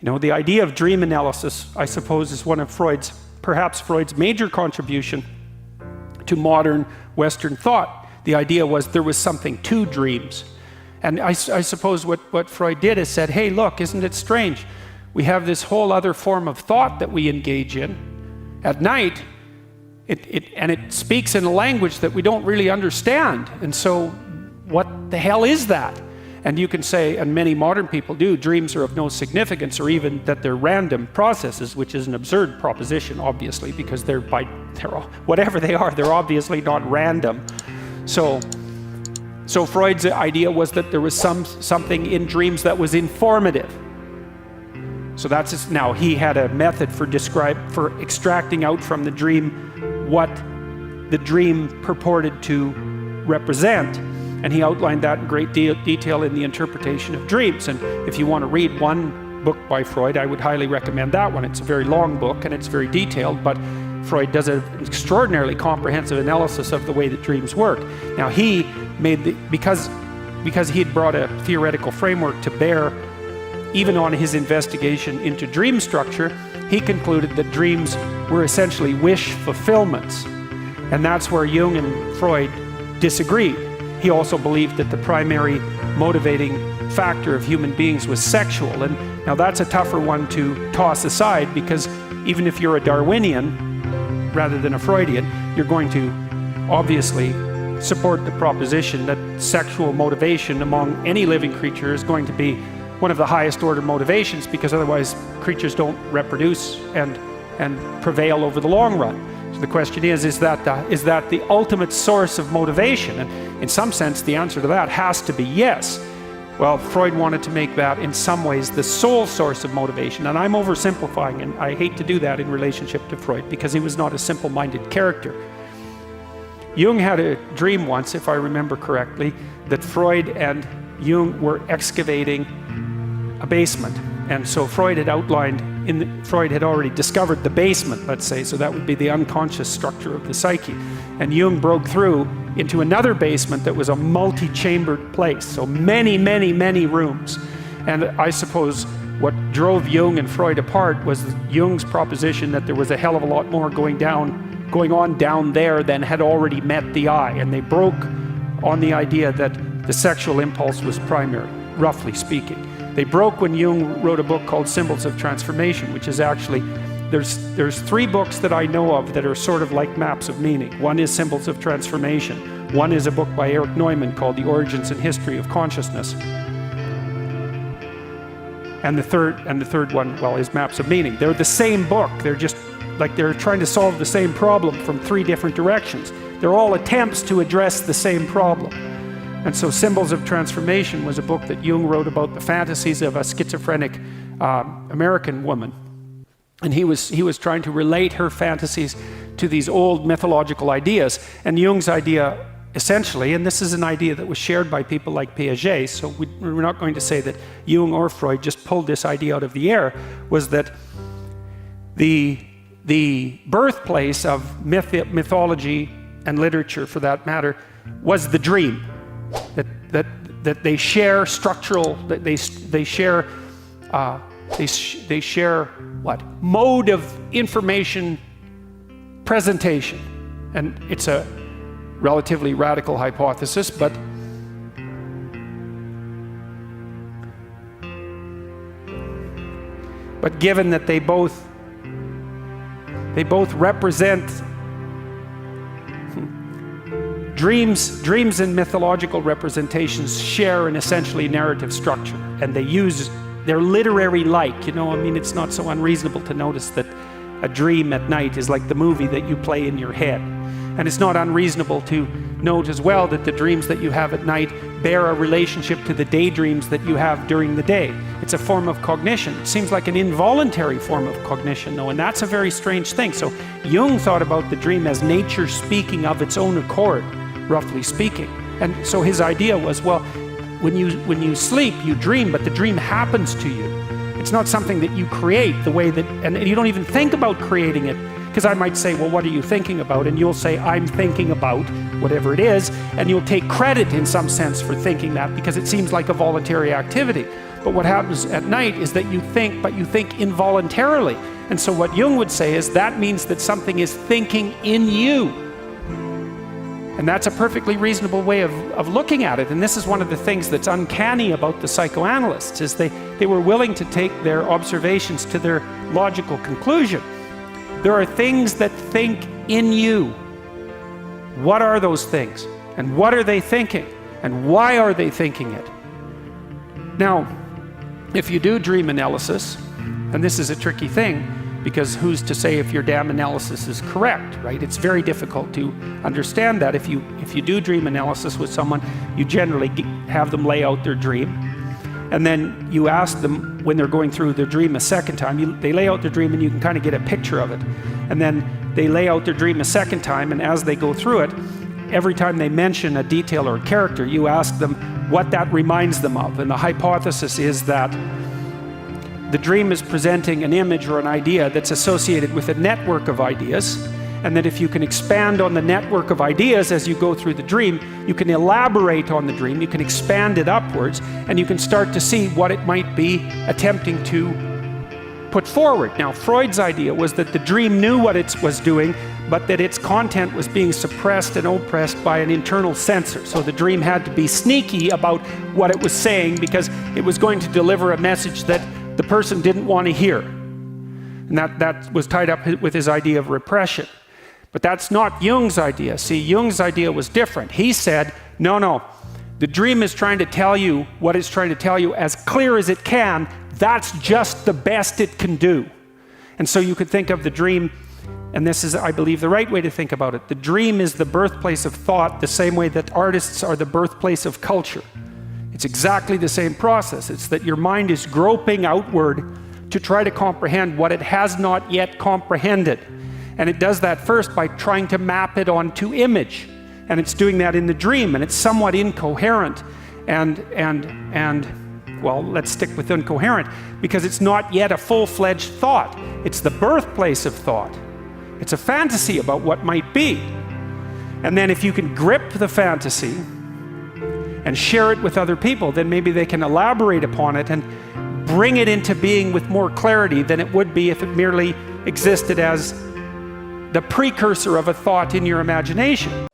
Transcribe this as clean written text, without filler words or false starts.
You know, the idea of dream analysis, I suppose, is one of perhaps Freud's major contribution to modern Western thought. The idea was there was something to dreams. And I suppose what Freud did is said, hey, look, isn't it strange? We have this whole other form of thought that we engage in at night, and it speaks in a language that we don't really understand. And so what the hell is that? And you can say, and many modern people do, dreams are of no significance, or even that they're random processes, which is an absurd proposition, obviously, because they're whatever they are, they're obviously not random. So Freud's idea was that there was something in dreams that was informative. So now he had a method for extracting out from the dream what the dream purported to represent. And he outlined that in great detail in The Interpretation of Dreams. And if you want to read one book by Freud, I would highly recommend that one. It's a very long book and it's very detailed, but Freud does an extraordinarily comprehensive analysis of the way that dreams work. Now he made because he had brought a theoretical framework to bear even on his investigation into dream structure, he concluded that dreams were essentially wish fulfillments. And that's where Jung and Freud disagreed. He also believed that the primary motivating factor of human beings was sexual. And now that's a tougher one to toss aside, because even if you're a Darwinian rather than a Freudian, you're going to obviously support the proposition that sexual motivation among any living creature is going to be one of the highest order motivations, because otherwise creatures don't reproduce and prevail over the long run. So the question is that the ultimate source of motivation? And in some sense, the answer to that has to be yes. Well, Freud wanted to make that in some ways the sole source of motivation. And I'm oversimplifying, and I hate to do that in relationship to Freud, because he was not a simple-minded character. Jung had a dream once, if I remember correctly, that Freud and Jung were excavating a basement. And so Freud had already discovered the basement, let's say, so that would be the unconscious structure of the psyche. And Jung broke through into another basement that was a multi-chambered place, so many, many, many rooms. And I suppose what drove Jung and Freud apart was Jung's proposition that there was a hell of a lot more going on down there than had already met the eye. And they broke on the idea that the sexual impulse was primary, roughly speaking. They broke when Jung wrote a book called Symbols of Transformation, which is actually, there's 3 books that I know of that are sort of like maps of meaning. One is Symbols of Transformation. One is a book by Erich Neumann called The Origins and History of Consciousness. And the third one, well, is Maps of Meaning. They're the same book. They're just like they're trying to solve the same problem from 3 different directions. They're all attempts to address the same problem. And so Symbols of Transformation was a book that Jung wrote about the fantasies of a schizophrenic American woman. And he was trying to relate her fantasies to these old mythological ideas. And Jung's idea, essentially, and this is an idea that was shared by people like Piaget, so we're not going to say that Jung or Freud just pulled this idea out of the air, was that the birthplace of mythology and literature, for that matter, was the dream. That they share structural, that they share what? Mode of information presentation. And it's a relatively radical hypothesis, but given that they both represent dreams and mythological representations share an essentially narrative structure, and they're literary like, you know, I mean, it's not so unreasonable to notice that a dream at night is like the movie that you play in your head. And it's not unreasonable to note as well that the dreams that you have at night bear a relationship to the daydreams that you have during the day. It's a form of cognition. It seems like an involuntary form of cognition, though, and that's a very strange thing. So Jung thought about the dream as nature speaking of its own accord, roughly speaking. And so his idea was, well, when you sleep, you dream, but the dream happens to you. It's not something that you create the way that, and you don't even think about creating it. Because I might say, well, what are you thinking about? And you'll say, I'm thinking about whatever it is, and you'll take credit in some sense for thinking that because it seems like a voluntary activity. But what happens at night is that you think, but you think involuntarily. And so what Jung would say is that means that something is thinking in you. And that's a perfectly reasonable way of looking at it. And this is one of the things that's uncanny about the psychoanalysts, is they were willing to take their observations to their logical conclusion. There are things that think in you. What are those things? And what are they thinking? And why are they thinking it? Now, if you do dream analysis, and this is a tricky thing, because who's to say if your damn analysis is correct, right? It's very difficult to understand that. If you do dream analysis with someone, you generally have them lay out their dream, and then you ask them when they're going through their dream a second time, they lay out their dream and you can kind of get a picture of it. And then they lay out their dream a second time, and as they go through it, every time they mention a detail or a character, you ask them what that reminds them of. And the hypothesis is that the dream is presenting an image or an idea that's associated with a network of ideas, and that if you can expand on the network of ideas as you go through the dream, you can elaborate on the dream, you can expand it upwards, and you can start to see what it might be attempting to put forward. Now, Freud's idea was that the dream knew what it was doing, but that its content was being suppressed and oppressed by an internal censor. So the dream had to be sneaky about what it was saying because it was going to deliver a message that the person didn't want to hear. And that was tied up with his idea of repression. But that's not Jung's idea. See, Jung's idea was different. He said, no, the dream is trying to tell you what it's trying to tell you as clear as it can. That's just the best it can do. And so you could think of the dream, and this is, I believe, the right way to think about it. The dream is the birthplace of thought, the same way that artists are the birthplace of culture. It's exactly the same process. It's that your mind is groping outward to try to comprehend what it has not yet comprehended. And it does that first by trying to map it onto image. And it's doing that in the dream, and it's somewhat incoherent. And well, let's stick with incoherent, because it's not yet a full-fledged thought. It's the birthplace of thought. It's a fantasy about what might be. And then if you can grip the fantasy and share it with other people, then maybe they can elaborate upon it and bring it into being with more clarity than it would be if it merely existed as the precursor of a thought in your imagination.